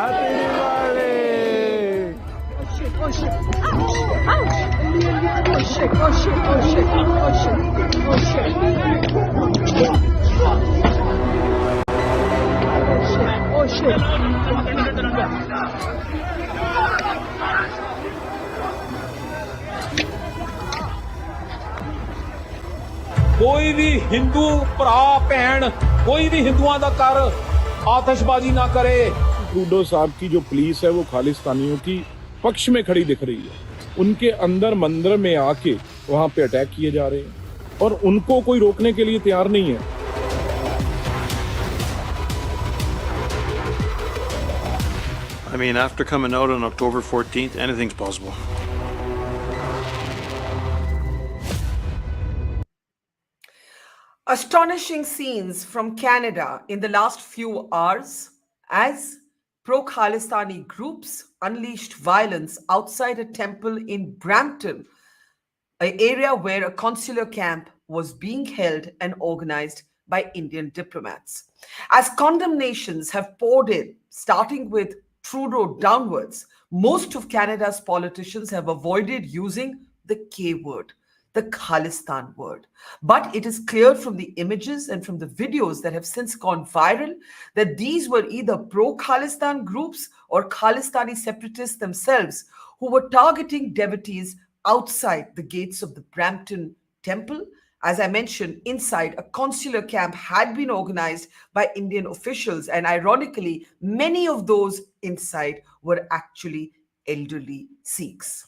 Happy Diwali! Oh shit, oh shit. Ouch, ouch. Oh shit, oh shit, oh shit, oh shit, oh shit. Oh shit, कोई भी हिंदू भरा भैन कोई भी हिंदुओं का कर आतिशबाजी ना करे। ट्रूडो साहब की जो पुलिस है वो खालिस्तानियों की पक्ष में खड़ी दिख रही है। उनके अंदर मंदिर में आके वहां पे अटैक किए जा रहे हैं और उनको कोई रोकने के लिए तैयार नहीं है। I mean, after coming out on October 14th, anything's possible. Astonishing scenes from Canada in the last few hours as pro-Khalistani groups unleashed violence outside a temple in Brampton, an area where a consular camp was being held and organized by Indian diplomats. As condemnations have poured in, starting with Trudeau downwards, most of Canada's politicians have avoided using the K word, the Khalistan word. But it is clear from the images and from the videos that have since gone viral that these were either pro-Khalistan groups or Khalistani separatists themselves who were targeting devotees outside the gates of the Brampton temple. As I mentioned, inside a consular camp had been organized by Indian officials, and ironically, many of those inside were actually elderly Sikhs.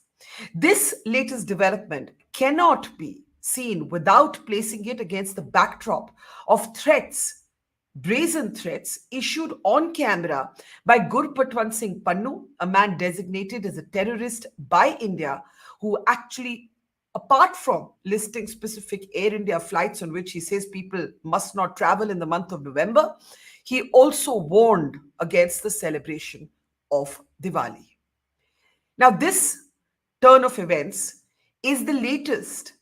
This latest development cannot be seen without placing it against the backdrop of threats, brazen threats issued on camera by Gurpatwant Singh Pannu, a man designated as a terrorist by India, who actually, apart from listing specific Air India flights on which he says people must not travel in the month of November, he also warned against the celebration of Diwali. Now, this turn of events is the latest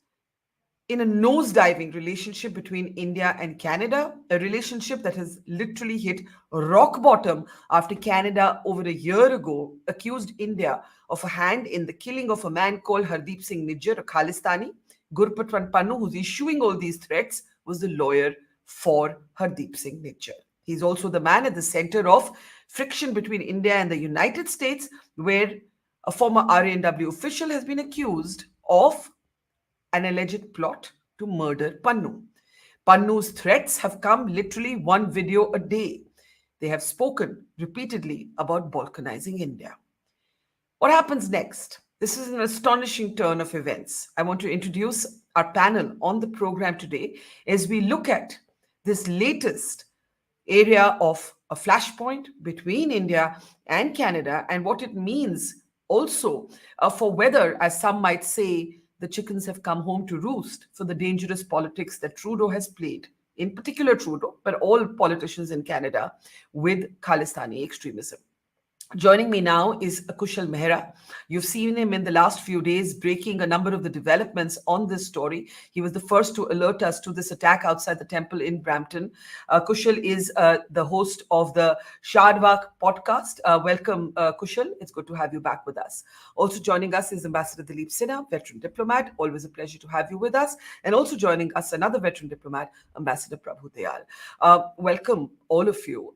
in a nosediving relationship between India and Canada, a relationship that has literally hit rock bottom after Canada over a year ago accused India of a hand in the killing of a man called Hardeep Singh Nijjar, a Khalistani. Gurpatwant Pannu, who's issuing all these threats, was the lawyer for Hardeep Singh Nijjar. He's also the man at the center of friction between India and the United States, where a former RANW official has been accused of an alleged plot to murder Pannu. Pannu's threats have come literally one video a day. They have spoken repeatedly about balkanizing India. What happens next? This is an astonishing turn of events. I want to introduce our panel on the program today as we look at this latest area of a flashpoint between India and Canada and what it means also for whether, as some might say, the chickens have come home to roost for the dangerous politics that Trudeau has played, in particular Trudeau, but all politicians in Canada, with Khalistani extremism. Joining me now is Kushal Mehra. You've seen him in the last few days breaking a number of the developments on this story. He was the first to alert us to this attack outside the temple in Brampton. Kushal is the host of the Shadwak podcast. Welcome, Kushal. It's good to have you back with us. Also joining us is Ambassador Dilip Sinha, veteran diplomat. Always a pleasure to have you with us. And also joining us, another veteran diplomat, Ambassador Prabhu Dayal. Welcome, all of you.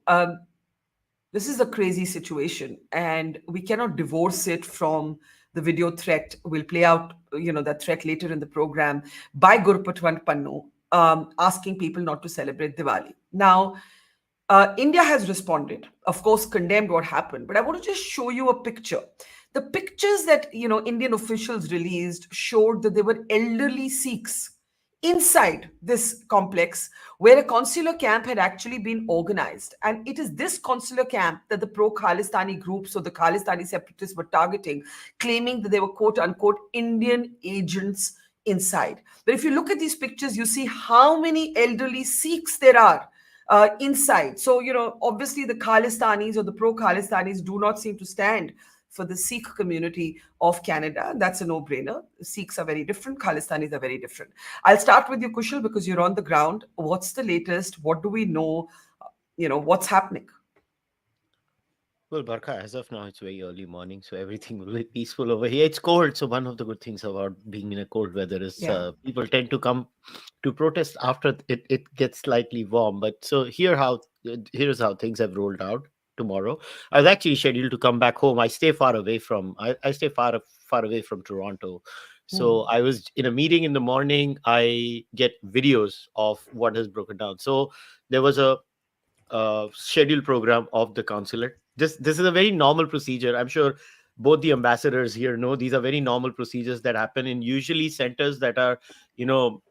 This is a crazy situation, and we cannot divorce it from the video threat. We'll play out, that threat later in the program by Gurpatwant Pannu, asking people not to celebrate Diwali. Now, India has responded, of course, condemned what happened, but I want to just show you a picture. The pictures that, Indian officials released showed that there were elderly Sikhs inside this complex where a consular camp had actually been organized. And it is this consular camp that the pro-Khalistani groups or the Khalistani separatists were targeting, claiming that they were quote unquote Indian agents inside. But if you look at these pictures, you see how many elderly Sikhs there are inside. So, obviously the Khalistanis or the pro-Khalistanis do not seem to stand for the Sikh community of Canada. That's a no-brainer. Sikhs are very different. Khalistanis are very different. I'll start with you, Kushal, because you're on the ground. What's the latest? What do we know? What's happening? Well, Barkha, as of now, it's very early morning, so everything will be peaceful over here. It's cold, so one of the good things about being in a cold weather is Yeah. people tend to come to protest after it gets slightly warm. But so here's how things have rolled out tomorrow. I was actually scheduled to come back home. I stay far away from I stay far away from Toronto. So Hmm. I was in a meeting in the morning. I get videos of what has broken down. So there was a scheduled program of the consulate. This is a very normal procedure. I'm sure both the ambassadors here know these are very normal procedures that happen in usually centers that are, you know,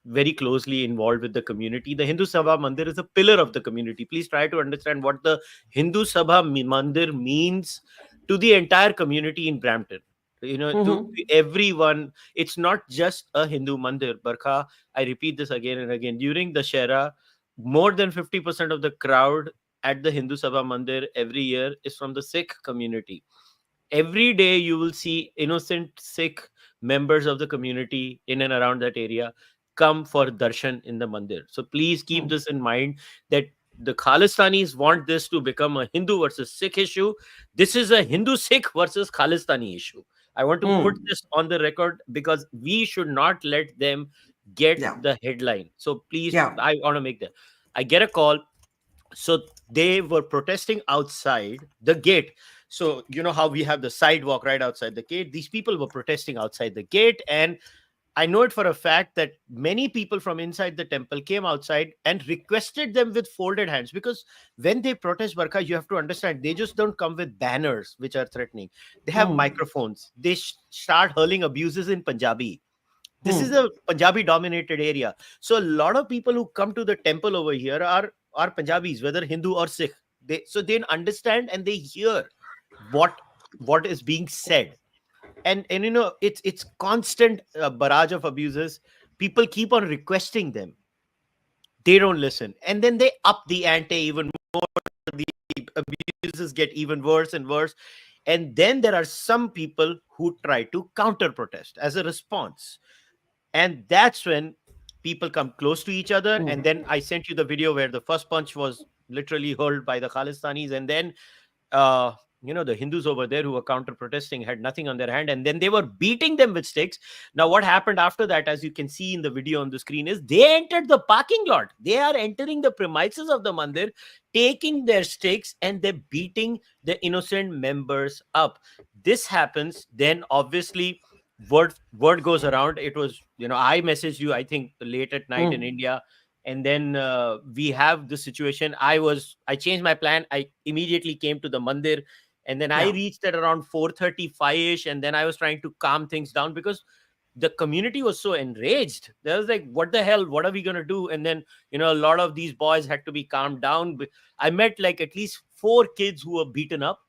very closely involved with the community. The Hindu Sabha Mandir is a pillar of the community. Please try to understand what the Hindu Sabha Mandir means to the entire community in Brampton. You know, to Hmm. everyone, it's not just a Hindu mandir. Barkha, I repeat this again and again. During the Shera, more than 50% of the crowd at the Hindu Sabha Mandir every year is from the Sikh community. Every day you will see innocent Sikh members of the community in and around that area come for darshan in the mandir. So please keep Hmm. this in mind that the Khalistanis want this to become a Hindu versus Sikh issue. This is a Hindu Sikh versus Khalistani issue. I want to put Hmm. this on the record because we should not let them get Yeah. the headline. So please, Yeah. I want to make that. I get a call. So they were protesting outside the gate. So you know how we have the sidewalk right outside the gate. These people were protesting outside the gate, and I know it for a fact that many people from inside the temple came outside and requested them with folded hands, because when they protest, Barkha, you have to understand they just don't come with banners which are threatening. They have Hmm. microphones. They start hurling abuses in Punjabi. This is Hmm. a Punjabi dominated area. So a lot of people who come to the temple over here are Punjabis, whether Hindu or Sikh. They understand and they hear what what is being said. And you know, it's constant barrage of abuses. People keep on requesting them. They don't listen. And then they up the ante even more. The abuses get even worse and worse. And then there are some people who try to counter protest as a response, and that's when people come close to each other. And then I sent you the video where the first punch was literally hurled by the Khalistanis, and then uh the Hindus over there who were counter protesting had nothing on their hand, and then they were beating them with sticks. Now what happened after that, as you can see in the video on the screen, is they entered the parking lot. They are entering the premises of the mandir, taking their sticks, and they're beating the innocent members up. This happens, then obviously word goes around. It was, I messaged you, I think, late at night in Hmm. India, and then we have this situation. I changed my plan. I immediately came to the mandir, and then I Yeah. reached at around 4:35ish, and then I was trying to calm things down because the community was so enraged. They was like, what the hell, what are we going to do? And then, a lot of these boys had to be calmed down. I met like at least 4 kids who were beaten up.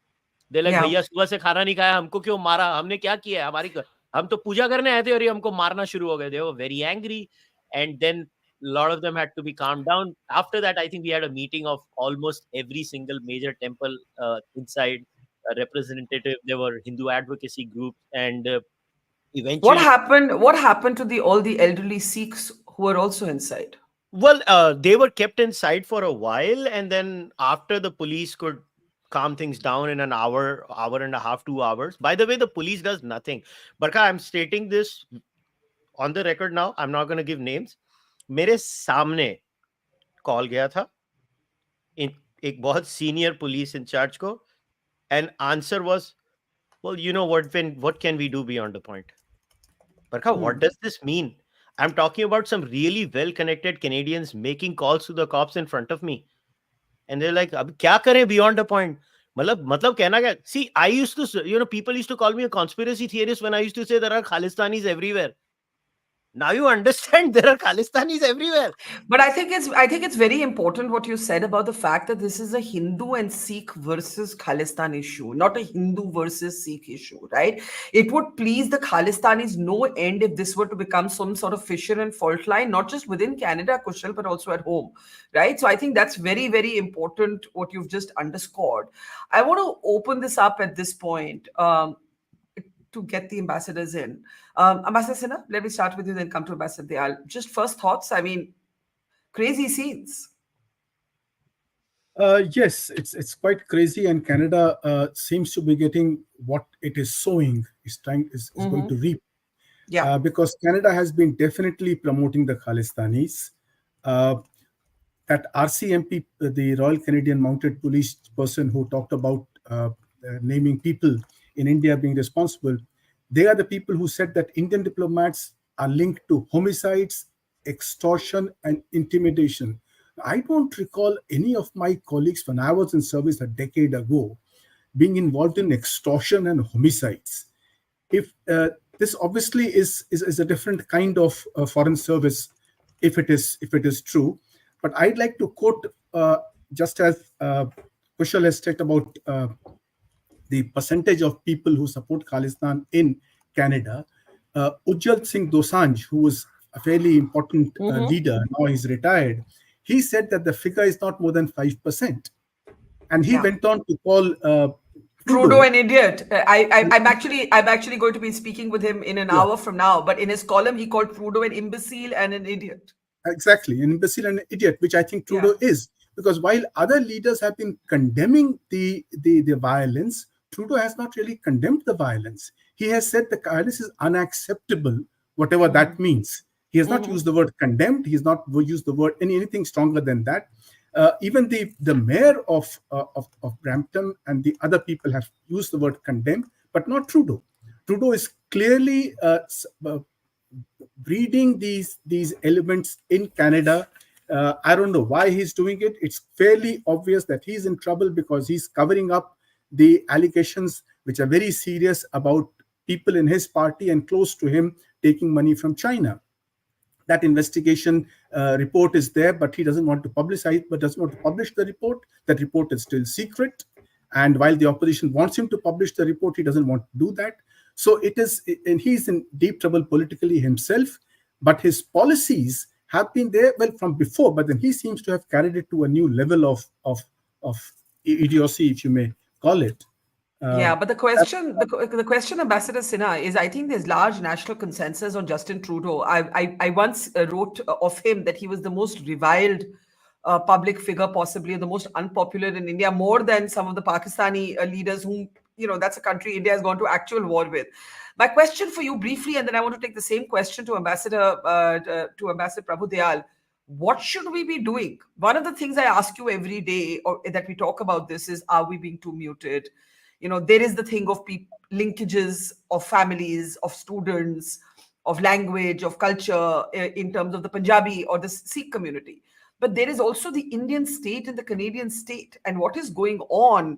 They're like, Yeah. भैया सुबह से खाना नहीं खाया, हमको क्यों मारा, हमने क्या किया है, हम तो पूजा करने आए थे और ये हमको मारना शुरू हो गए. They were very angry. And then a lot of them had to be calmed down. After that, I think we had a meeting of almost every single major temple inside, a representative. There were Hindu advocacy groups, and eventually, What happened to the all the elderly Sikhs who were also inside? well, they were kept inside for a while, and then after the police could calm things down in an hour and a half, 2 hours. By the way, the police does nothing. Barkha, I'm stating this on the record now. I'm not going to give names. मेरे सामने call गया था एक बहुत senior police incharge को, and answer was, well, you know what can we do beyond the point? Barkha, what does this mean? I'm talking about some really well connected Canadians making calls to the cops in front of me, and they're like, अब क्या करें beyond the point? मतलब कहना क्या? See, I used to, people used to call me a conspiracy theorist when I used to say there are Khalistanis everywhere. Now you understand there are Khalistanis everywhere. But I think it's very important what you said about the fact that this is a Hindu and Sikh versus Khalistan issue, not a Hindu versus Sikh issue, right? It would please the Khalistanis no end if this were to become some sort of fissure and fault line, not just within Canada, Kushal, but also at home, right? So I think that's very, very important what you've just underscored. I want to open this up at this point. To get the ambassadors in. Ambassador Sinha, let me start with you, then come to Ambassador Dayal. Just first thoughts. I mean, crazy scenes. Yes, it's quite crazy, and Canada seems to be getting what it is sowing is going to reap, Yeah. because Canada has been definitely promoting the Khalistanis. Uh, that RCMP, the Royal Canadian Mounted Police person who talked about naming people in India being responsible, they are the people who said that Indian diplomats are linked to homicides, extortion, and intimidation. I don't recall any of my colleagues when I was in service a decade ago being involved in extortion and homicides. If this obviously is a different kind of foreign service, if it is true, but I'd like to quote, just as Kushal has said about the percentage of people who support Khalistan in Canada. Ujjwal Singh Dosanjh, who was a fairly important leader, now he's retired, he said that the figure is not more than 5%. And he Yeah. went on to call Trudeau Trudeau. an idiot. I'm actually going to be speaking with him in an Yeah, hour from now. But in his column, he called Trudeau an imbecile and an idiot. exactly, an imbecile and an idiot, which I think Yeah. Trudeau is. Because while other leaders have been condemning the violence, Trudeau has not really condemned the violence. He has said the violence is unacceptable, whatever that means. He has not used the word condemned. He has not used the word anything stronger than that. Even the mayor of Brampton and the other people have used the word condemn, but not Trudeau. Trudeau is clearly breeding these elements in Canada. I don't know why he's doing it. It's fairly obvious that he's in trouble because he's covering up the allegations, which are very serious, about people in his party and close to him taking money from China. That investigation report is there, but he doesn't want to publicize, but doesn't want to publish the report. That report is still secret. And while the opposition wants him to publish the report, he doesn't want to do that. So it is, and he's in deep trouble politically himself, but his policies have been there, well, from before, but then he seems to have carried it to a new level of idiocy, if you may call it. Yeah, but the question, Ambassador Sinha, is I think there's large national consensus on Justin Trudeau. I once wrote of him that he was the most reviled public figure, possibly, and the most unpopular in India, more than some of the Pakistani leaders whom, that's a country India has gone to actual war with. My question for you briefly, and then I want to take the same question to Ambassador Prabhu Dayal. What should we be doing? One of the things I ask you every day, or that we talk about this, is, are we being too muted? There is the thing of linkages of families, of students, of language, of culture, in terms of the Punjabi or the Sikh community. But there is also the Indian state and the Canadian state, and what is going on,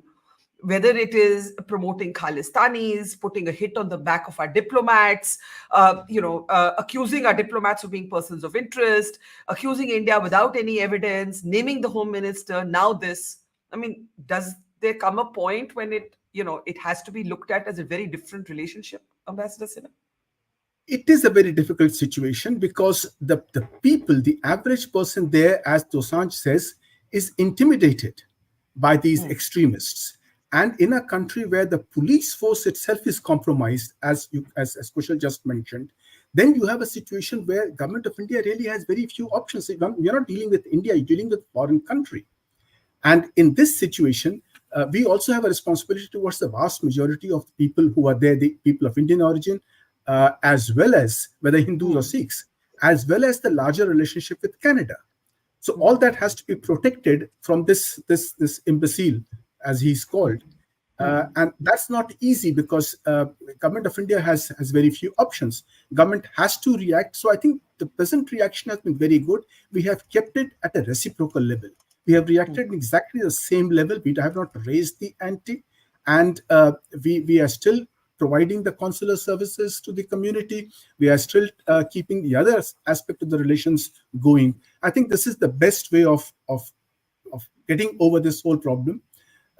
whether it is promoting Khalistanis, putting a hit on the back of our diplomats, accusing our diplomats of being persons of interest, accusing India without any evidence, naming the home minister, now this. I mean, does there come a point when it has to be looked at as a very different relationship, Ambassador Sinha? It is a very difficult situation because the people, the average person there, as Dosanjh says, is intimidated by these extremists. And in a country where the police force itself is compromised, as Kushal just mentioned, then you have a situation where government of India really has very few options. You're not dealing with India, you're dealing with foreign country. And in this situation, we also have a responsibility towards the vast majority of the people who are there, the people of Indian origin, as well as whether Hindus or Sikhs, as well as the larger relationship with Canada. So all that has to be protected from this imbecile, as he's called. And that's not easy because government of India has very few options. Government has to react. So I think the present reaction has been very good. We have kept it at a reciprocal level. We have reacted in exactly the same level. We have not raised the ante. And we are still providing the consular services to the community. We are still keeping the other aspect of the relations going. I think this is the best way of getting over this whole problem,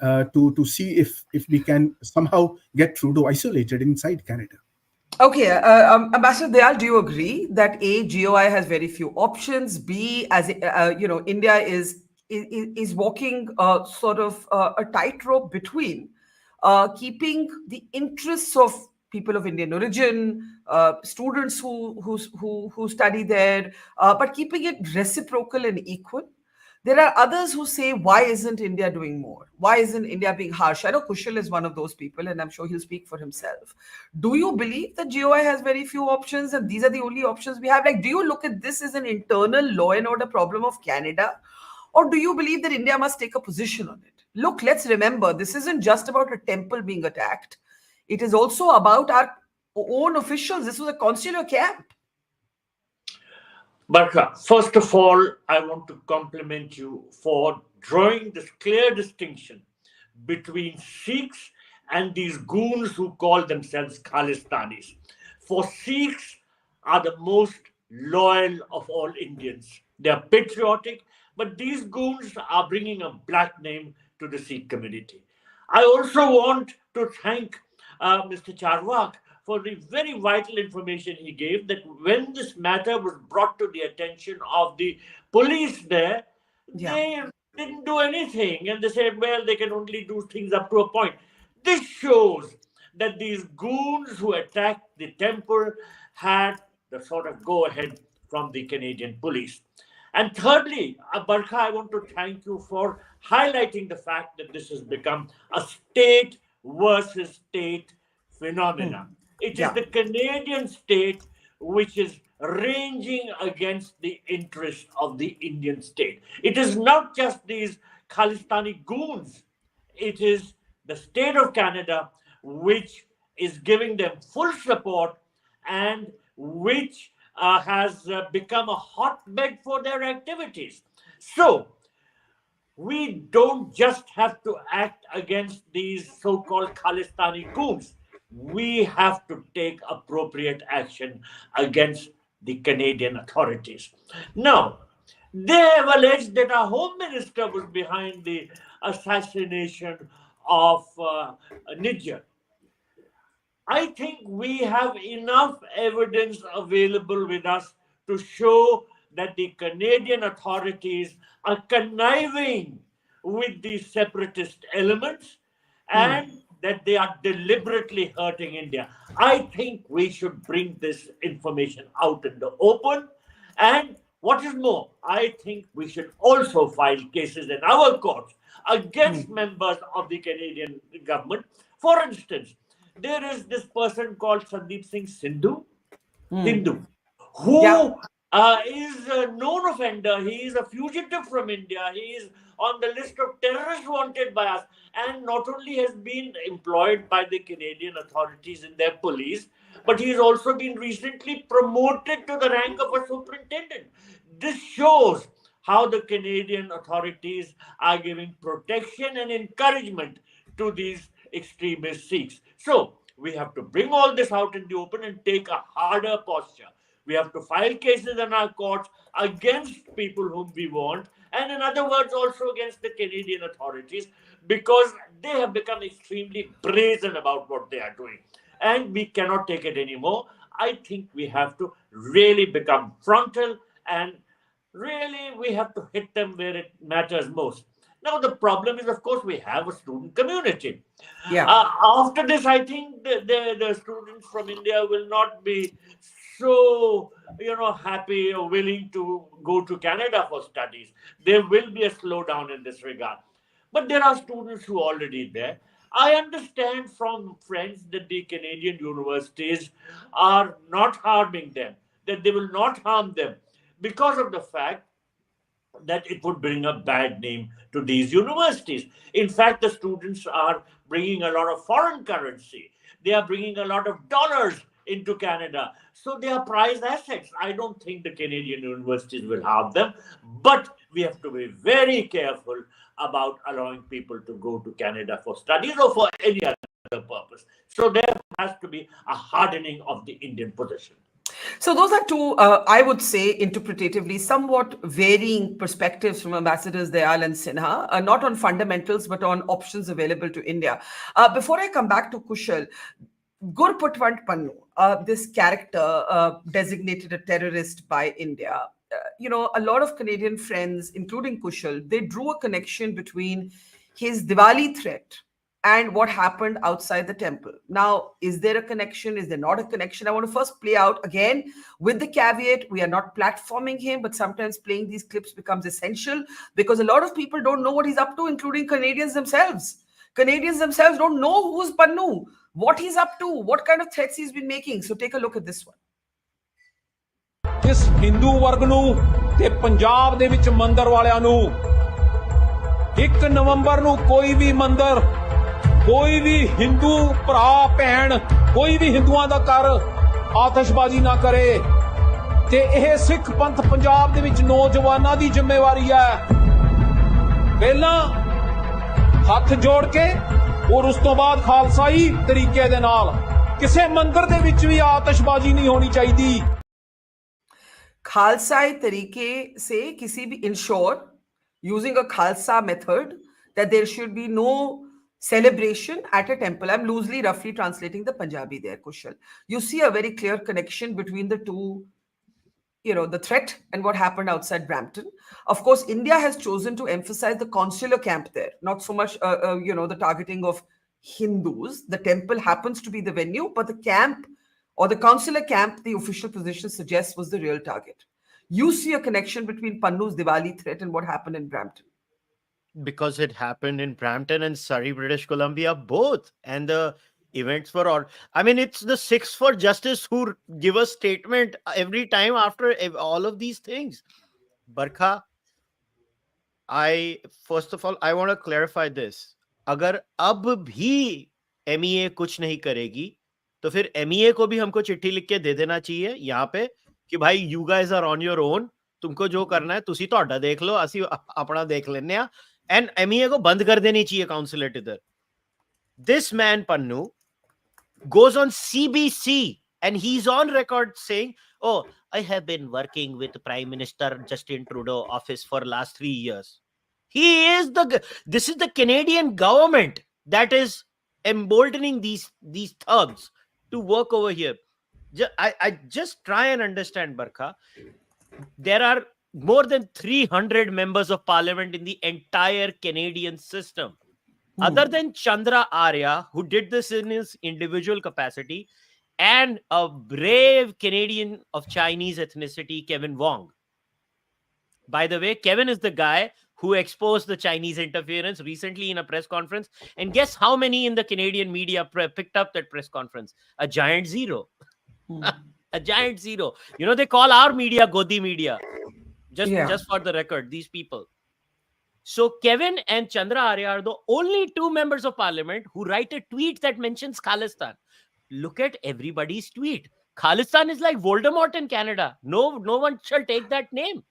to see if we can somehow get Trudeau isolated inside Canada. Okay, Ambassador Dayal, do you agree that A, GOI has very few options, B, as India is walking sort of a tightrope between keeping the interests of people of Indian origin, students who study there, but keeping it reciprocal and equal? There are others who say, why isn't India doing more? Why isn't India being harsh? I know Kushal is one of those people, and I'm sure he'll speak for himself. Do you believe that GOI has very few options and these are the only options we have? Like, do you look at this as an internal law and order problem of Canada? Or do you believe that India must take a position on it? Look, let's remember, this isn't just about a temple being attacked. It is also about our own officials. This was a consular camp. Barkha, first of all, I want to compliment you for drawing this clear distinction between Sikhs and these goons who call themselves Khalistanis. For Sikhs are the most loyal of all Indians. They are patriotic, but these goons are bringing a black name to the Sikh community. I also want to thank Mr. Charwak for the very vital information he gave, that when this matter was brought to the attention of the police there, they didn't do anything. And they said, well, they can only do things up to a point. This shows that these goons who attacked the temple had the sort of go-ahead from the Canadian police. And thirdly, Barkha, I want to thank you for highlighting the fact that this has become a state versus state phenomena. It is the Canadian state which is ranging against the interests of the Indian state. It is not just these Khalistani goons. It is the state of Canada which is giving them full support and which has become a hotbed for their activities. So, we don't just have to act against these so-called Khalistani goons. We have to take appropriate action against the Canadian authorities. Now, they have alleged that our Home Minister was behind the assassination of Nijjar. I think we have enough evidence available with us to show that the Canadian authorities are conniving with these separatist elements and that they are deliberately hurting India. I think we should bring this information out in the open. And what is more, I think we should also file cases in our courts against members of the Canadian government. For instance, there is this person called Sandeep Singh Hindu, who is a known offender. He is a fugitive from India. He is on the list of terrorists wanted by us, and not only has been employed by the Canadian authorities in their police, but he has also been recently promoted to the rank of a superintendent. This shows how the Canadian authorities are giving protection and encouragement to these extremist Sikhs. So we have to bring all this out in the open and take a harder posture. We have to file cases in our courts against people whom we want, and in other words, also against the Canadian authorities, because they have become extremely brazen about what they are doing. And we cannot take it anymore. I think we have to really become frontal, and really we have to hit them where it matters most. Now, the problem is, of course, we have a student community. After this, I think the students from India will not be so, happy or willing to go to Canada for studies. There will be a slowdown in this regard. But there are students who are already there. I understand from friends that the Canadian universities are not harming them, that they will not harm them because of the fact that it would bring a bad name to these universities. In fact, the students are bringing a lot of foreign currency. They are bringing a lot of dollars into Canada. So they are prized assets. I don't think the Canadian universities will harm them, but we have to be very careful about allowing people to go to Canada for studies or for any other purpose. So there has to be a hardening of the Indian position. So those are two, I would say, interpretatively somewhat varying perspectives from Ambassadors Dayal and Sinha, not on fundamentals, but on options available to India. Before I come back to Kushal, Gurpatwant Pannu, this character designated a terrorist by India, a lot of Canadian friends, including Kushal, they drew a connection between his Diwali threat and what happened outside the temple. Now, is there a connection? Is there not a connection? I want to first play out again with the caveat, we are not platforming him, but sometimes playing these clips becomes essential because a lot of people don't know what he's up to, including Canadians themselves. Canadians themselves don't know who's Pannu, what he's up to, what kind of threats he's been making. So take a look at this one. ਇਸ ਹਿੰਦੂ ਵਰਗ ਨੂੰ ਤੇ ਪੰਜਾਬ ਦੇ ਵਿੱਚ ਮੰਦਰ ਵਾਲਿਆਂ ਨੂੰ 1 ਨਵੰਬਰ ਨੂੰ ਕੋਈ ਵੀ ਮੰਦਰ, ਕੋਈ ਵੀ ਹਿੰਦੂ ਭਰਾ ਭੈਣ, ਕੋਈ ਵੀ ਹਿੰਦੂਆਂ ਦਾ ਘਰ ਆਤਿਸ਼ਬਾਜ਼ੀ ਨਾ ਕਰੇ ਤੇ ਇਹ ਸਿੱਖ ਪੰਥ ਪੰਜਾਬ ਦੇ ਵਿੱਚ ਨੌਜਵਾਨਾਂ ਦੀ ਜ਼ਿੰਮੇਵਾਰੀ ਹੈ। ਪਹਿਲਾਂ ਹੱਥ ਜੋੜ ਕੇ ਔਰ ਉਸ ਤੋਂ ਬਾਅਦ ਖਾਲਸਾਈ ਤਰੀਕੇ ਦੇ ਨਾਲ ਕਿਸੇ ਮੰਦਰ ਦੇ ਵਿੱਚ ਵੀ ਆਤਿਸ਼ਬਾਜ਼ੀ ਨਹੀਂ ਹੋਣੀ ਚਾਹੀਦੀ। Khalsai tarike se kisi bhi ensure using a Khalsa method that there should be no celebration at a temple. I'm loosely, roughly translating the Punjabi there, Kushal. You see a very clear connection between the two, the threat and what happened outside Brampton. Of course, India has chosen to emphasize the consular camp there, not so much, the targeting of Hindus. The temple happens to be the venue, but the camp or the consular camp, the official position suggests, was the real target. You see a connection between Pannu's Diwali threat and what happened in Brampton. Because it happened in Brampton and Surrey, British Columbia, both. And the events were all, I mean, it's the Six for Justice who give a statement every time after all of these things. Barkha, first of all, I want to clarify this. अगर अब भी MEA कुछ नहीं करेगी तो फिर MEA को भी हमको चिट्ठी लिख के दे देना चाहिए यहाँ पे कि भाई you guys are on your own, तुमको जो करना है तुसी ਤੁਹਾਡਾ देख लो, ਅਸੀਂ अपना देख लेने हैं, and MEA को बंद कर देनी चाहिए consulate इधर. This man Pannu goes on CBC and he's on record saying, oh, I have been working with Prime Minister Justin Trudeau office for last 3 years. This is the Canadian government that is emboldening these thugs to work over here. I just try and understand, Barkha. There are more than 300 members of parliament in the entire Canadian system. Other than Chandra Arya, who did this in his individual capacity, and a brave Canadian of Chinese ethnicity, Kevin Wong. By the way, Kevin is the guy who exposed the Chinese interference recently in a press conference. And guess how many in the Canadian media picked up that press conference? A giant zero. A giant zero. You know, they call our media Godi media. Just for the record, these people. So Kevin and Chandra Arya are the only 2 members of parliament who write a tweet that mentions Khalistan. Look at everybody's tweet. Khalistan is like Voldemort in Canada. No one shall take that name.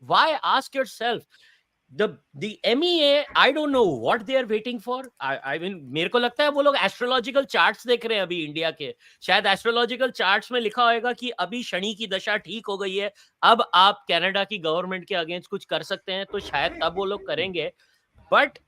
Why? Ask yourself. The MEA, I don't know what they are waiting for. I mean, मेरे को लगता है वो लोग astrological charts देख रहे हैं अभी इंडिया के. शायद एस्ट्रोलॉजिकल चार्ट्स में लिखा होगा कि अभी शनि की दशा ठीक हो गई है, अब आप कनाडा की गवर्नमेंट के अगेंस्ट कुछ कर सकते हैं, तो शायद तब वो लोग करेंगे. But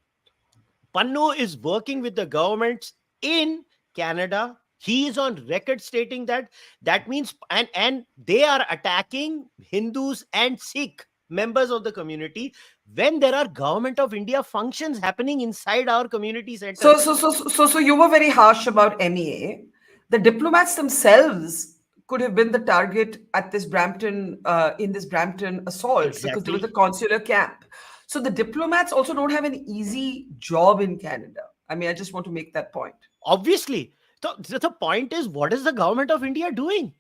Pannu is working with the governments in Canada. He is on record stating that means and they are attacking Hindus and Sikh members of the community when there are government of India functions happening inside our community center. So you were very harsh about MEA. The diplomats themselves could have been the target at this Brampton in this Brampton assault because there was a consular camp. So the diplomats also don't have an easy job in Canada. I mean, I just want to make that point. Obviously. The point is, what is the government of India doing?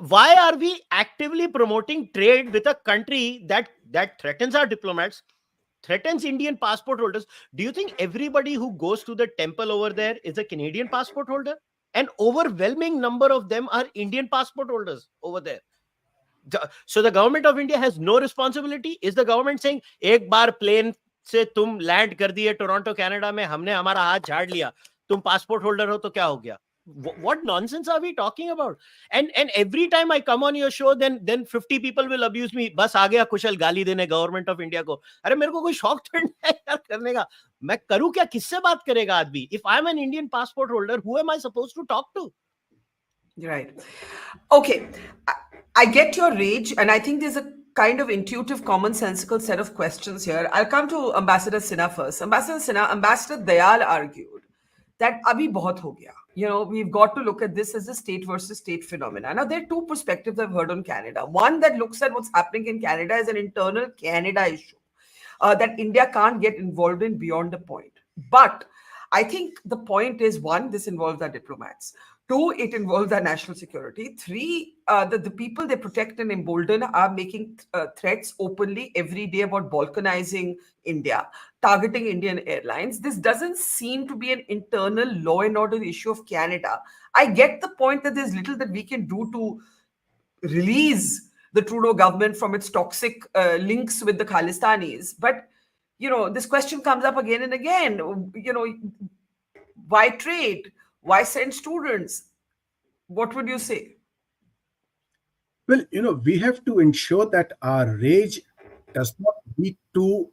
Why are we actively promoting trade with a country that threatens our diplomats, threatens Indian passport holders? Do you think everybody who goes to the temple over there is a Canadian passport holder? An overwhelming number of them are Indian passport holders over there. So the government of India has no responsibility? Is the government saying, एक बार plane से तुम land कर दिए Toronto, Canada में, हमने हमारा हाथ झाड़ लिया, तुम passport holder हो तो क्या हो गया? What nonsense are we talking about? And every time I come on your show, then 50 people will abuse me. बस आ गया कुशल गाली देने गवर्नमेंट ऑफ इंडिया को. अरे मेरे को कोई शौक थोड़ी है यार करने का. मैं करूं क्या? किससे बात करेगा आदमी? If I'm an Indian passport holder, who am I supposed to talk to? Right. Okay. I get your rage, and I think there's a kind of intuitive, commonsensical set of questions here. I'll come to Ambassador Sinha first. Ambassador Sinha, Ambassador Dayal argued that abhi bahut ho gaya. We've got to look at this as a state versus state phenomena. Now, there are two perspectives I've heard on Canada. One that looks at what's happening in Canada as an internal Canada issue that India can't get involved in beyond a point. But I think the point is, one, this involves our diplomats. Two, it involves our national security. Three, the people they protect and embolden are making threats openly every day about balkanizing India, targeting Indian airlines. This doesn't seem to be an internal law and order issue of Canada. I get the point that there's little that we can do to release the Trudeau government from its toxic links with the Khalistanis. But, this question comes up again and again. Why trade? Why send students? What would you say? Well, we have to ensure that our rage does not lead to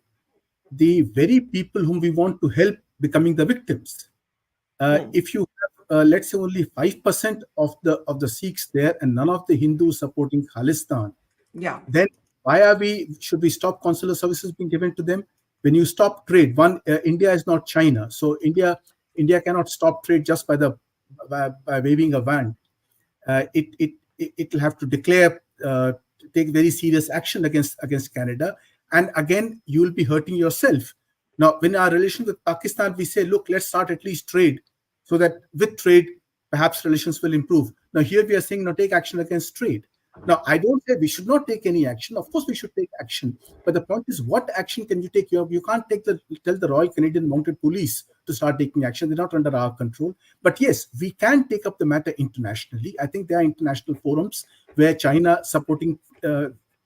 the very people whom we want to help becoming the victims. If you have, let's say, only 5% of the Sikhs there and none of the Hindus supporting Khalistan, then why should we stop consular services being given to them? When you stop trade, India is not China, so India cannot stop trade just by waving a wand. It will have to declare, take very serious action against Canada, and again you will be hurting yourself. Now, when our relation with Pakistan, we say, look, let's start at least trade, so that with trade perhaps relations will improve. Now here we are saying, no, take action against trade. Now, I don't say we should not take any action. Of course, we should take action. But the point is, what action can you take? You can't tell the Royal Canadian Mounted Police to start taking action. They're not under our control. But yes, we can take up the matter internationally. I think there are international forums where China supporting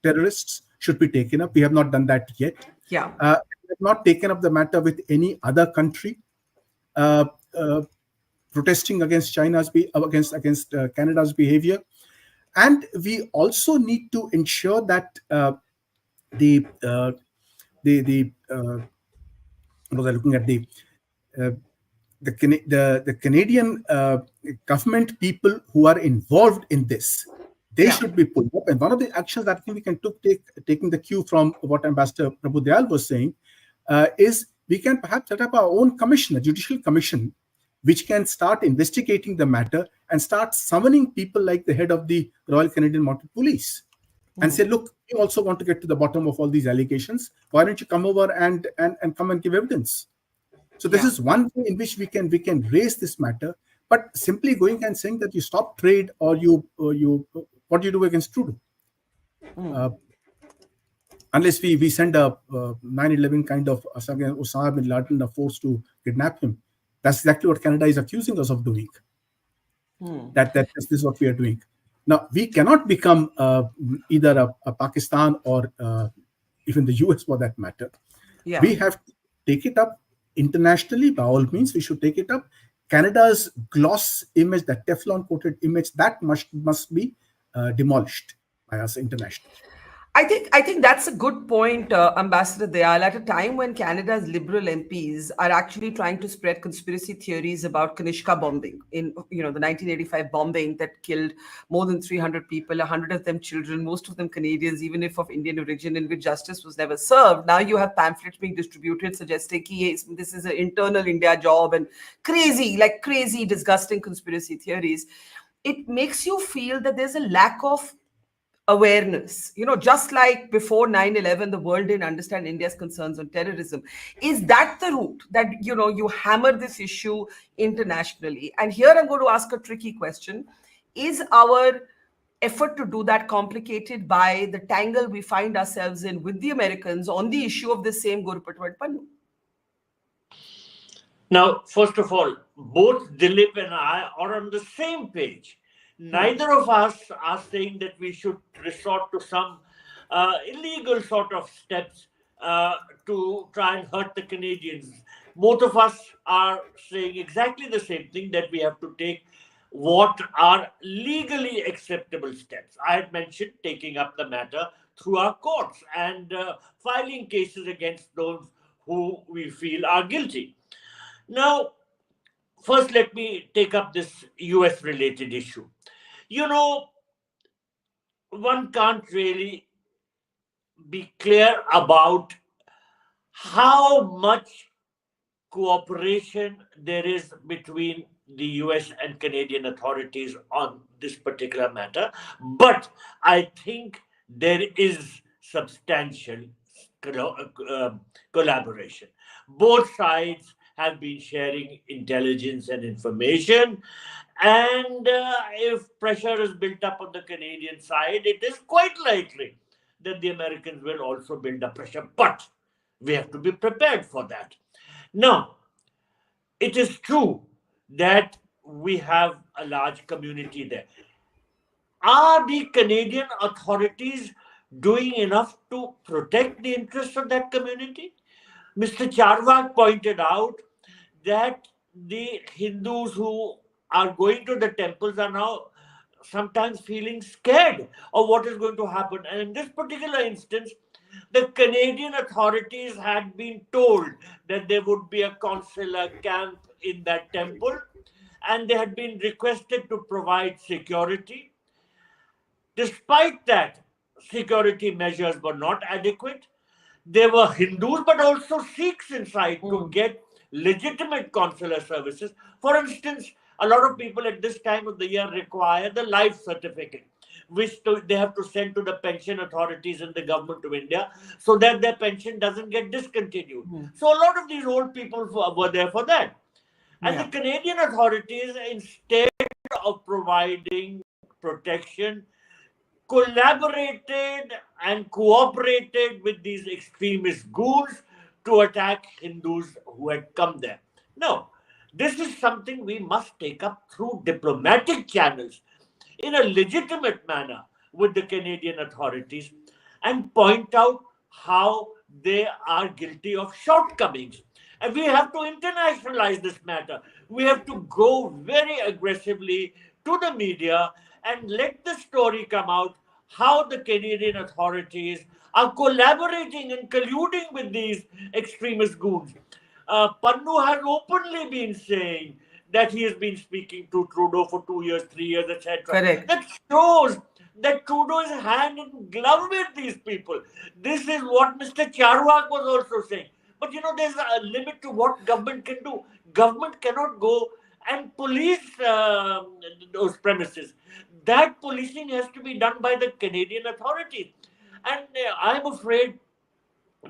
terrorists should be taken up. We have not done that yet. We have not taken up the matter with any other country protesting against against Canada's behavior. And we also need to ensure that looking at the Canadian government people who are involved in this, they should be pulled up. And one of the actions that I think we can taking the cue from what Ambassador Prabhu Dayal was saying, is we can perhaps set up our own commission, a judicial commission, which can start investigating the matter and start summoning people like the head of the Royal Canadian Mounted Police and say, look, we also want to get to the bottom of all these allegations. Why don't you come over and come and give evidence? So this is one way in which we can raise this matter. But simply going and saying that you stop trade or what do you do against Trudeau? Unless we send a 9/11 kind of Osama bin Laden a force to kidnap him. That's exactly what Canada is accusing us of doing. This is what we are doing. Now, we cannot become either a Pakistan or even the US for that matter. We have to take it up internationally. By all means, we should take it up. Canada's gloss image, that Teflon-coated image, that must be demolished by us internationally. I think that's a good point, Ambassador Dayal. At a time when Canada's Liberal MPs are actually trying to spread conspiracy theories about Kanishka bombing in the 1985 bombing that killed more than 300 people, 100 of them children, most of them Canadians, even if of Indian origin, in which justice was never served. Now you have pamphlets being distributed suggesting this is an internal India job and crazy, disgusting conspiracy theories. It makes you feel that there's a lack of awareness, just like before 9/11 the world didn't understand India's concerns on terrorism. Is that the route that you hammer this issue internationally? And here I'm going to ask a tricky question. Is our effort to do that complicated by the tangle we find ourselves in with the Americans on the issue of the same Gurupatwad Pannu? Now, first of all, both Dilip and I are on the same page. Neither of us are saying that we should resort to some illegal sort of steps to try and hurt the Canadians. Both of us are saying exactly the same thing, that we have to take what are legally acceptable steps. I had mentioned taking up the matter through our courts and filing cases against those who we feel are guilty. Now, first, let me take up this US-related issue. One can't really be clear about how much cooperation there is between the US and Canadian authorities on this particular matter, but I think there is substantial collaboration. Both sides have been sharing intelligence and information, and if pressure is built up on the Canadian side, it is quite likely that the Americans will also build up pressure, but we have to be prepared for that. Now, it is true that we have a large community there. Are the Canadian authorities doing enough to protect the interests of that community? Mr. Charwak pointed out that the Hindus who are going to the temples are now sometimes feeling scared of what is going to happen. And in this particular instance, the Canadian authorities had been told that there would be a consular camp in that temple, and they had been requested to provide security. Despite that, security measures were not adequate. There were Hindus, but also Sikhs inside to get legitimate consular services. For instance, a lot of people at this time of the year require the life certificate, which they have to send to the pension authorities in the government of India so that their pension doesn't get discontinued. So a lot of these old people were there for that. And the Canadian authorities, instead of providing protection, collaborated and cooperated with these extremist goons to attack Hindus who had come there. Now, this is something we must take up through diplomatic channels in a legitimate manner with the Canadian authorities and point out how they are guilty of shortcomings. And we have to internationalize this matter. We have to go very aggressively to the media and let the story come out how the Canadian authorities are collaborating and colluding with these extremist goons. Pannu has openly been saying that he has been speaking to Trudeau for 2 years, 3 years, etc. Correct. That shows that Trudeau is hand in glove with these people. This is what Mr. Charwak was also saying. But there's a limit to what government can do. Government cannot go and police those premises. That policing has to be done by the Canadian authorities. And I'm afraid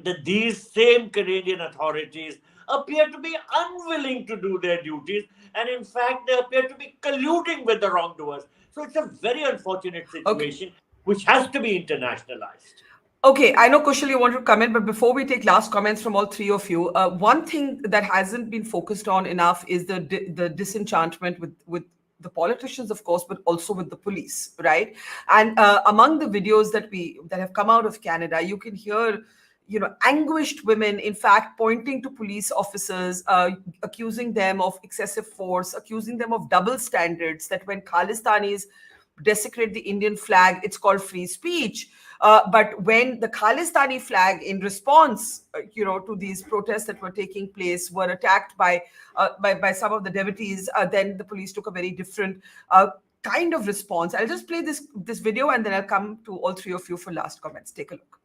that these same Canadian authorities appear to be unwilling to do their duties. And in fact, they appear to be colluding with the wrongdoers. So it's a very unfortunate situation, which has to be internationalized. Okay, I know Kushal, you want to come in, but before we take last comments from all three of you, one thing that hasn't been focused on enough is the disenchantment with the politicians, of course, but also with the police, right? And among the videos that have come out of Canada, you can hear, anguished women, in fact, pointing to police officers, accusing them of excessive force, accusing them of double standards, that when Khalistanis desecrate the Indian flag, it's called free speech. But when the Khalistani flag, in response, to these protests that were taking place, were attacked by some of the devotees, then the police took a very different kind of response. I'll just play this video and then I'll come to all three of you for last comments. Take a look.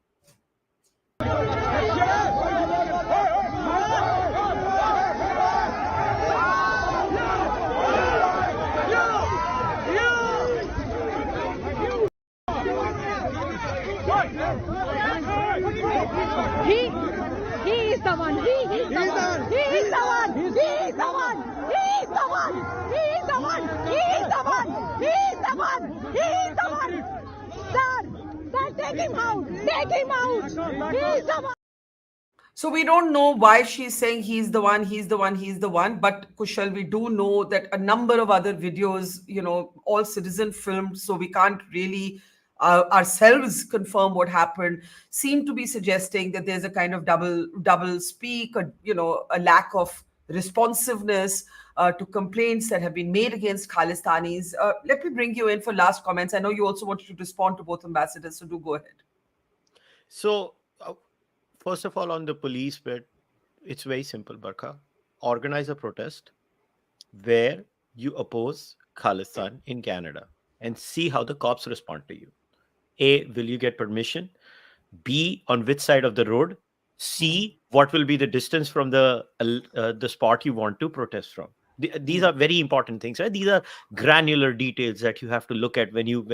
He is the one. He is the one. He is the one. He is the one. He is the one. He is the one. He is the one. He is the one. He is the one. Sir, take him out. Take him out. He is the one. So we don't know why she's saying he's the one, he's the one, he's the one. But Kushal, we do know that a number of other videos, all citizen filmed, so we can't really ourselves confirm what happened, seem to be suggesting that there's a kind of double speak, a lack of responsiveness to complaints that have been made against Khalistanis. Let me bring you in for last comments. I know you also wanted to respond to both ambassadors, so do go ahead. So, first of all, on the police bit, it's very simple, Barkha. Organize a protest where you oppose Khalistan in Canada and see how the cops respond to you. A, will you get permission? B, on which side of the road? C, what will be the distance from the spot you want to protest from. These are very important things, right? These are granular details that you have to look at when you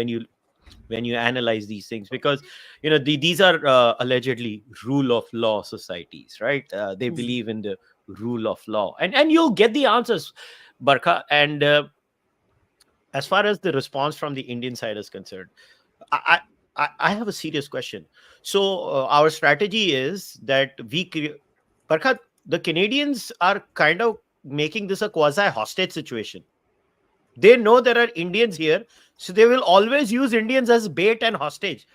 analyze these things, because these are allegedly rule of law societies, right? They believe in the rule of law, and you'll get the answers, Barkha. And as far as the response from the Indian side is concerned, I have a serious question. So our strategy is that Barkha, the Canadians are kind of making this a quasi hostage situation. They know there are Indians here, so they will always use Indians as bait and hostage.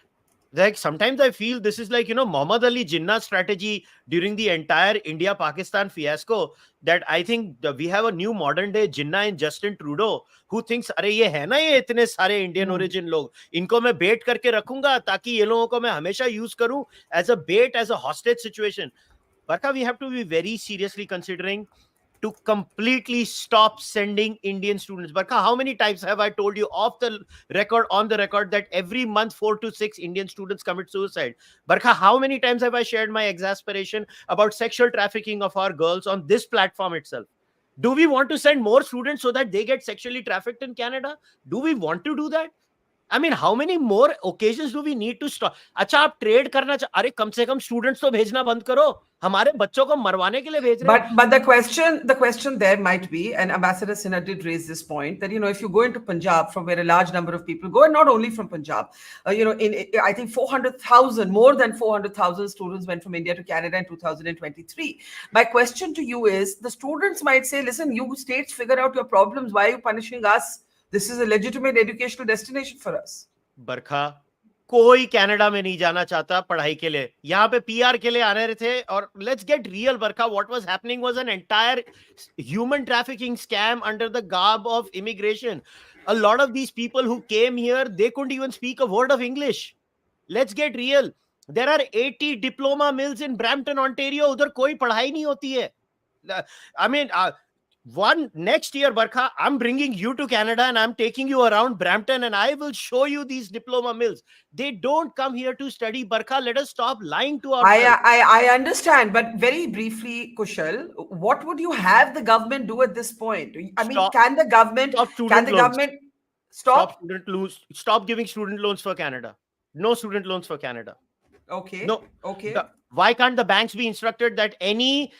Like sometimes I feel this is like Muhammad Ali Jinnah strategy during the entire India-Pakistan fiasco, that I think we have a new modern day Jinnah in Justin Trudeau, who thinks अरे ये है ना ये इतने सारे Indian origin लोग, इनको मैं bait करके रखूंगा ताकि ये लोगों को मैं हमेशा use करूं as a bait, as a hostage situation. Barkha, we have to be very seriously considering to completely stop sending Indian students. Barkha, how many times have I told you on the record, that every month 4 to 6 Indian students commit suicide? Barkha, how many times have I shared my exasperation about sexual trafficking of our girls on this platform itself? Do we want to send more students so that they get sexually trafficked in Canada? Do we want to do that? I mean, how many more occasions do we need to stop? अच्छा, आप trade करना अरे कम से कम students तो भेजना बंद करो, हमारे बच्चों को मरवाने के लिए भेज रहे हैं. But the question there might be, and Ambassador Sinha did raise this point, that if you go into Punjab, from where a large number of people go, and not only from Punjab, I think 400,000, more than 400,000 students went from India to Canada in 2023. My question to you is, the students might say, listen, you states figure out your problems. Why are you punishing us? This is a legitimate educational destination for us. Barkha, कोई Canada में नहीं जाना चाहता पढ़ाई के लिए, यहाँ पे पीआर के लिए आने रहे थे. और let's get real, Barkha, what was happening was an entire human trafficking scam under the garb of immigration. A lot of these people who came here, they couldn't even speak a word of English. Let's get real. There are 80 diploma mills in Brampton, Ontario. उधर कोई पढ़ाई नहीं होती है. I mean, one next year, Barkha, I'm bringing you to Canada and I'm taking you around Brampton and I will show you these diploma mills. They don't come here to study, Barkha. Let us stop lying to ourselves. I understand, but very briefly, Kushal, what would you have the government do at this point? I mean, can the government stop giving student loans for Canada? No student loans for Canada. Okay. No. Okay. Why can't the banks be instructed that any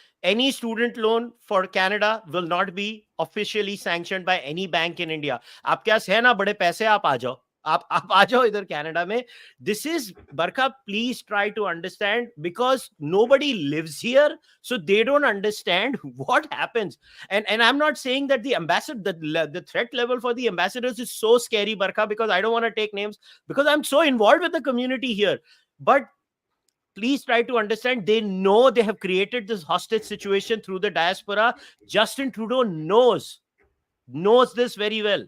student loan for Canada will not be officially sanctioned by any bank in India? आप क्या है ना बड़े पैसे, आप आ जाओ, आप आ जाओ इधर Canada में. This is, Barkha, please try to understand, because nobody lives here, so they don't understand what happens. And I'm not saying that the ambassador, the threat level for the ambassadors is so scary, Barkha, because I don't want to take names, because I'm so involved with the community here. But please try to understand, they know they have created this hostage situation through the diaspora. Justin Trudeau knows this very well.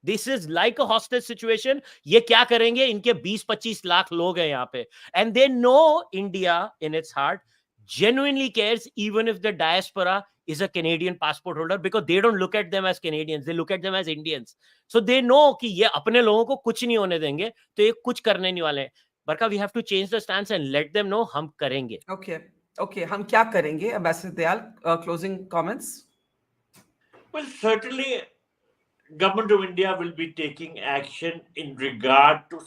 This is like a hostage situation. ये क्या करेंगे? इनके 20-25 लाख लोग हैं यहाँ पे. And they know India in its heart genuinely cares, even if the diaspora is a Canadian passport holder, because they don't look at them as Canadians. They look at them as Indians. So they know कि ये अपने लोगों को कुछ नहीं होने देंगे, तो ये कुछ करने नहीं वाले हैं. Barkha, we have to change the stance and let them know हम करेंगे. Okay, हम क्या करेंगे? Ambassador Dayal, closing comments? Well, certainly, Government of India will be taking action in regard to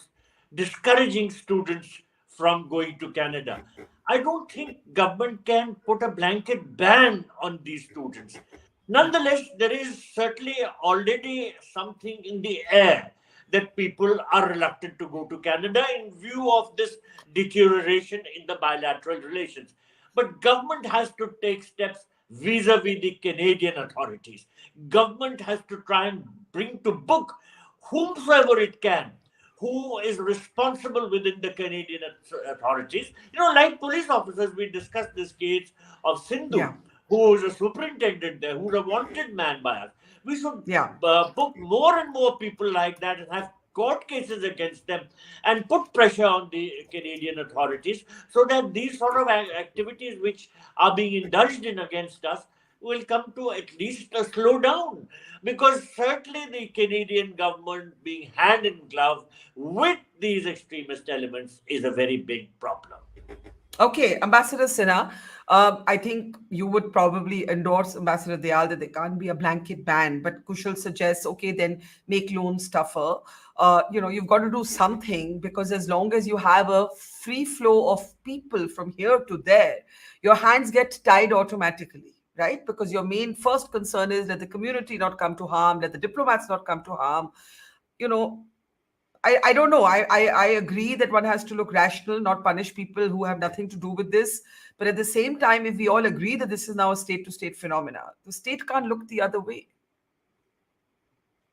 discouraging students from going to Canada. I don't think government can put a blanket ban on these students. Nonetheless, there is certainly already something in the air that people are reluctant to go to Canada in view of this deterioration in the bilateral relations. But government has to take steps vis-a-vis the Canadian authorities. Government has to try and bring to book whomsoever it can, who is responsible within the Canadian authorities. Like police officers, we discussed this case of Sindhu, who is a superintendent there, who's a wanted man by us. We should book more and more people like that and have court cases against them and put pressure on the Canadian authorities so that these sort of activities which are being indulged in against us will come to at least a slow down. Because certainly the Canadian government being hand in glove with these extremist elements is a very big problem. Okay, Ambassador Sinha, I think you would probably endorse Ambassador Dayal that there can't be a blanket ban, but Kushal suggests, okay, then make loans tougher. You've got to do something, because as long as you have a free flow of people from here to there, your hands get tied automatically, right? Because your main first concern is that the community not come to harm, that the diplomats not come to harm. You know, I don't know. I agree that one has to look rational, not punish people who have nothing to do with this. But at the same time, if we all agree that this is now a state to state phenomena, the state can't look the other way.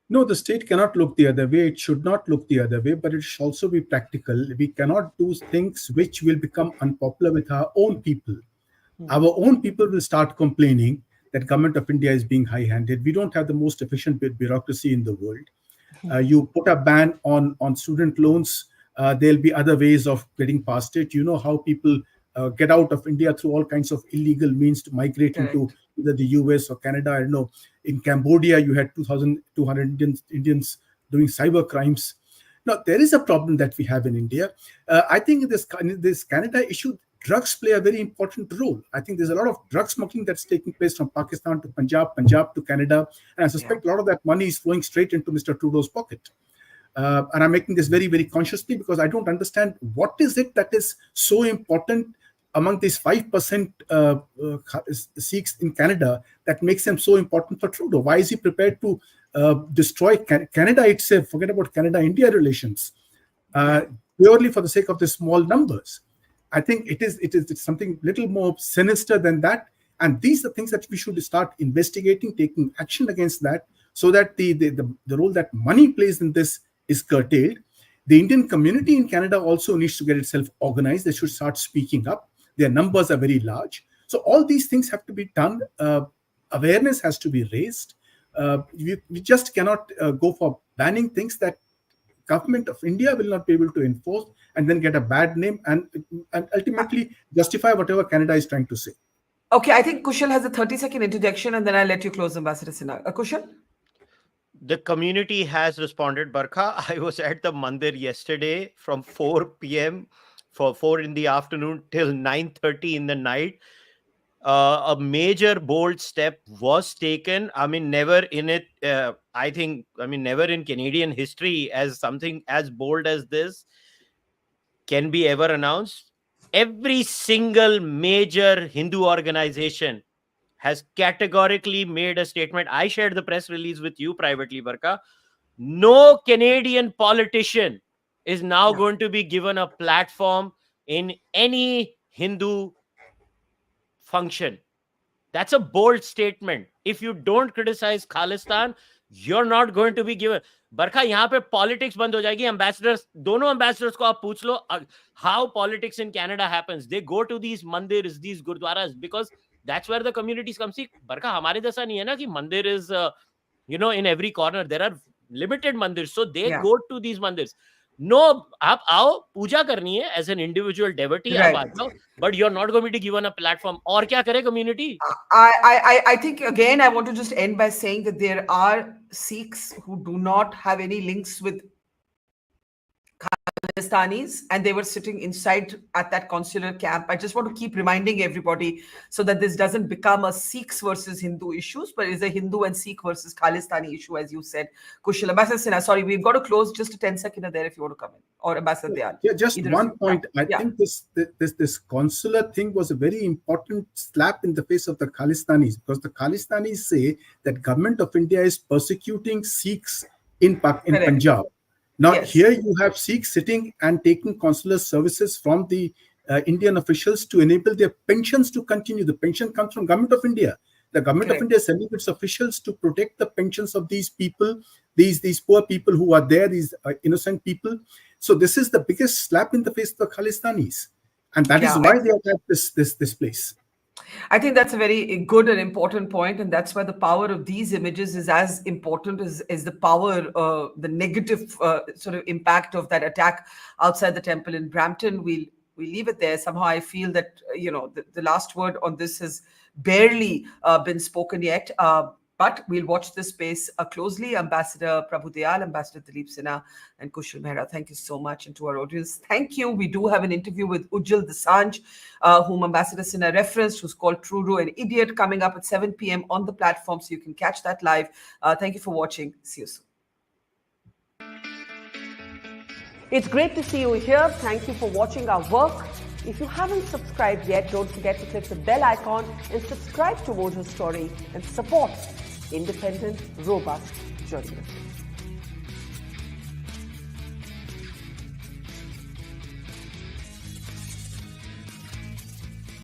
No, the state cannot look the other way. It should not look the other way, but it should also be practical. We cannot do things which will become unpopular with our own people. Our own people will start complaining that government of India is being high-handed. We don't have the most efficient bureaucracy in the world. You put a ban on student loans, there'll be other ways of getting past it. You know how people get out of India through all kinds of illegal means to migrate into Correct. either the US or Canada. I don't know. In Cambodia, you had 2,200 Indians doing cyber crimes. Now, there is a problem that we have in India. I think in this Canada issue, drugs play a very important role. I think there's a lot of drug smuggling that's taking place from Pakistan to Punjab, Punjab to Canada. And I suspect a lot of that money is flowing straight into Mr. Trudeau's pocket. And I'm making this very, very consciously because I don't understand what is it that is so important among these 5% Sikhs in Canada that makes them so important for Trudeau. Why is he prepared to destroy Canada itself, forget about Canada-India relations, purely for the sake of the small numbers? I think it's something little more sinister than that. And these are things that we should start investigating, taking action against that, so that the role that money plays in this is curtailed. The Indian community in Canada also needs to get itself organized. They should start speaking up. Their numbers are very large. So all these things have to be done. Awareness has to be raised. We just cannot go for banning things that government of India will not be able to enforce and then get a bad name and ultimately justify whatever Canada is trying to say. Okay, I think Kushal has a 30-second interjection, and then I'll let you close, Ambassador Sinha. Kushal? The community has responded, Barkha. I was at the mandir yesterday from 4 p.m. for 4 in the afternoon till 9:30 in the night. A major bold step was taken. I mean, never in Canadian history as something as bold as this can be ever announced. Every single major Hindu organization has categorically made a statement. I shared the press release with you privately, Barkha. No Canadian politician is now going to be given a platform in any Hindu function. That's a bold statement. If you don't criticize Khalistan, you're not going to be given. Barkha, यहाँ पे politics बंद हो जाएगी. Ambassadors, दोनों ambassadors को आप पूछ लो how politics in Canada happens. They go to these mandirs, these gurdwaras, because that's where the communities come. See, Barkha, हमारे जैसा नहीं है ना कि mandir is, in every corner. There are limited mandirs, so they go to these mandirs. No, आप आओ पूजा करनी है as an individual devotee, आप आ जाओ, but you're not going to be given a platform. और क्या करे community? I think again I want to just end by saying that there are Sikhs who do not have any links with Khalistanis, and they were sitting inside at that consular camp. I just want to keep reminding everybody so that this doesn't become a Sikhs versus Hindu issues, but is a Hindu and Sikh versus Khalistani issue, as you said. Kushal, Ambassador Sinha, sorry, we've got to close. Just a 10-second there if you want to come in, or Ambassador Dayal. Yeah, just one point. I think this consular thing was a very important slap in the face of the Khalistanis, because the Khalistanis say that government of India is persecuting Sikhs in Punjab. Now, here you have Sikhs sitting and taking consular services from the Indian officials to enable their pensions to continue. The pension comes from government of India. The government of India is sending its officials to protect the pensions of these people, these poor people who are there, these innocent people. So this is the biggest slap in the face of the Khalistanis. And that is why they are at this place. I think that's a very good and important point, and that's why the power of these images is as important as the power, the negative sort of impact of that attack outside the temple in Brampton. We'll leave it there. Somehow I feel that the last word on this has barely been spoken yet. But we'll watch this space closely. Ambassador Prabhu Dayal, Ambassador Dilip Sinha, and Kushal Mehra, thank you so much. And to our audience, thank you. We do have an interview with Ujjwal Dosanjh, whom Ambassador Sinha referenced, who's called Truro an Idiot, coming up at 7 p.m. on the platform, so you can catch that live. Thank you for watching. See you soon. It's great to see you here. Thank you for watching our work. If you haven't subscribed yet, don't forget to click the bell icon and subscribe to Mojo Story and support independent, robust journalism.